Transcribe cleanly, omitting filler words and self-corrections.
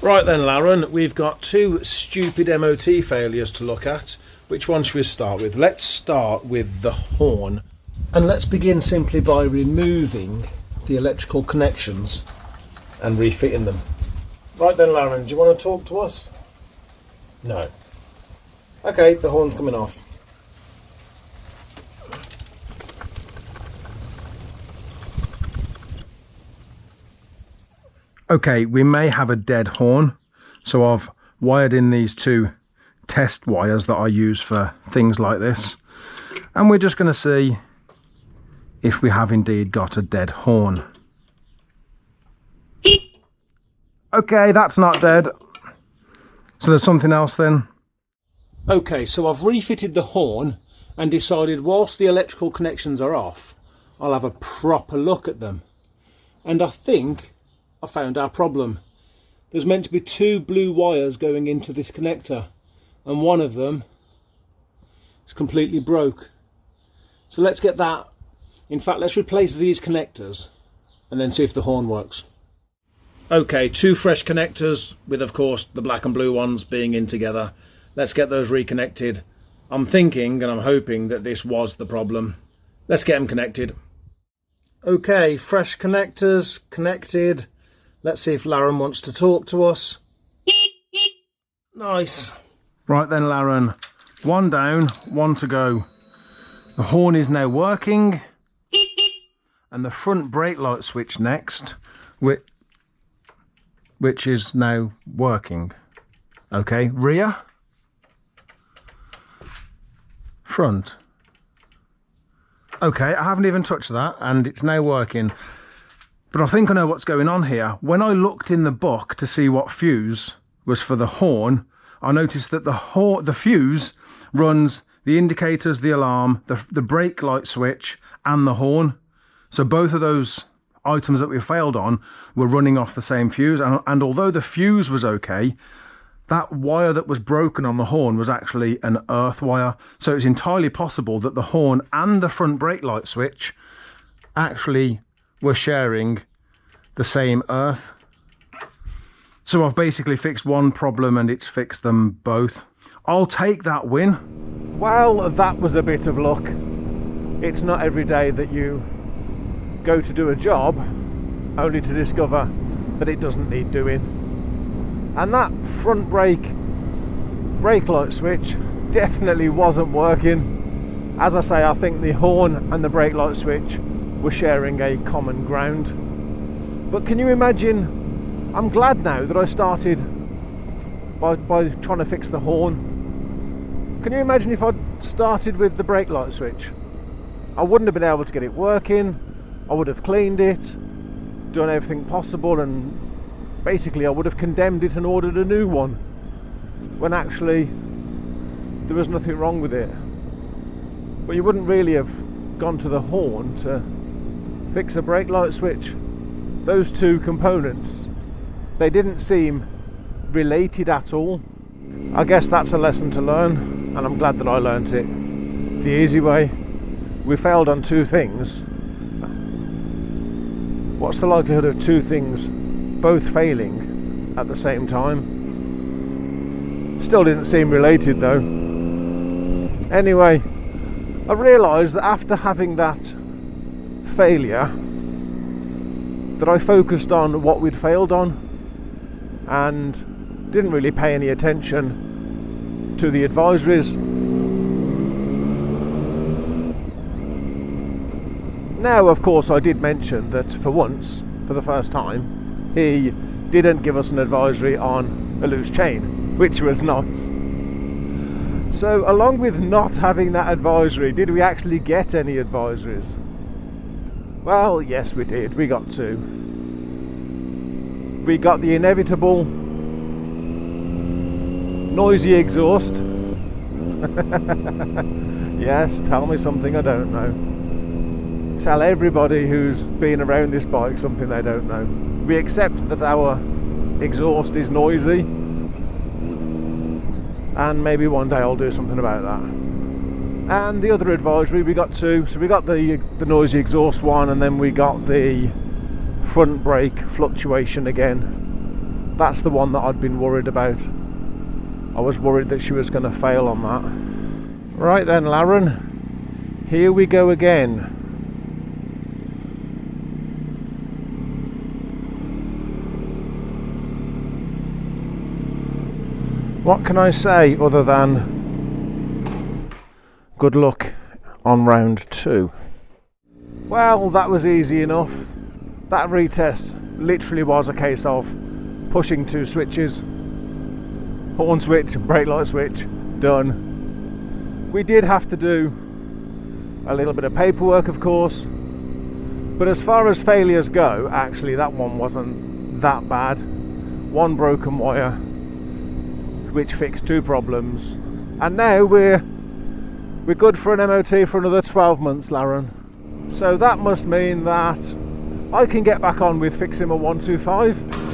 Right then, Lauren, we've got two stupid MOT failures to look at. Which one should we start with? Let's start with the horn. And let's begin simply by removing the electrical connections and refitting them. Right then, Lauren, do you want to talk to us? No. Okay, the horn's coming off. Okay, we may have a dead horn, so I've wired in these two test wires that I use for things like this, and we're just going to see if we have indeed got a dead horn. Okay, that's not dead, so there's something else then. Okay, so I've refitted the horn and decided whilst the electrical connections are off, I'll have a proper look at them, and I think I found our problem. There's meant to be two blue wires going into this connector, and one of them is completely broke. So let's get that. In fact, let's replace these connectors and then see if the horn works. Okay, two fresh connectors with, of course, the black and blue ones being in together. Let's get those reconnected. I'm thinking and I'm hoping that this was the problem. Let's get them connected. Okay, fresh connectors connected. Let's see if Lauren wants to talk to us. Nice. Right then, Lauren, one down, one to go. The horn is now working, and the front brake light switch next, which is now working. Okay, rear, front. Okay, I haven't even touched that, and it's now working. But I think I know what's going on here. When I looked in the book to see what fuse was for the horn, I noticed that the fuse runs the indicators, the alarm, the brake light switch and the horn. So both of those items that we failed on were running off the same fuse. And although the fuse was okay, that wire that was broken on the horn was actually an earth wire. So it's entirely possible that the horn and the front brake light switch actually were sharing the same earth. So I've basically fixed one problem and it's fixed them both. I'll take that win. Well, that was a bit of luck. It's not every day that you go to do a job only to discover that it doesn't need doing. And that front brake light switch definitely wasn't working. As I say, I think the horn and the brake light switch were sharing a common ground. But can you imagine, I'm glad now that I started by trying to fix the horn. Can you imagine if I'd started with the brake light switch? I wouldn't have been able to get it working. I would have cleaned it, done everything possible, and basically I would have condemned it and ordered a new one, when actually there was nothing wrong with it. But you wouldn't really have gone to the horn to fix a brake light switch. Those two components, they didn't seem related at all. I guess that's a lesson to learn, and I'm glad that I learnt it the easy way. We failed on two things. What's the likelihood of two things both failing at the same time? Still didn't seem related though. Anyway, I realised that after having that failure, that I focused on what we'd failed on and didn't really pay any attention to the advisories. Now, of course, I did mention that for once, for the first time, he didn't give us an advisory on a loose chain, which was nice. So, along with not having that advisory, did we actually get any advisories? Well, yes, we did. We got two. We got the inevitable noisy exhaust. Yes, tell me something I don't know. Tell everybody who's been around this bike something they don't know. We accept that our exhaust is noisy, and maybe one day I'll do something about that. And the other advisory, we got two. So we got the noisy exhaust one, and then we got the front brake fluctuation again. That's the one that I'd been worried about. I was worried that she was going to fail on that. Right then, Lauren, here we go again. What can I say other than good luck on round 2? Well, that was easy enough. That retest literally was a case of pushing 2 switches. Horn switch, brake light switch, done. We did have to do a little bit of paperwork, of course, but as far as failures go, actually that one wasn't that bad. 1 broken wire, which fixed 2 problems, and now we're good for an MOT for another 12 months, Lauren. So that must mean that I can get back on with fixing a 125.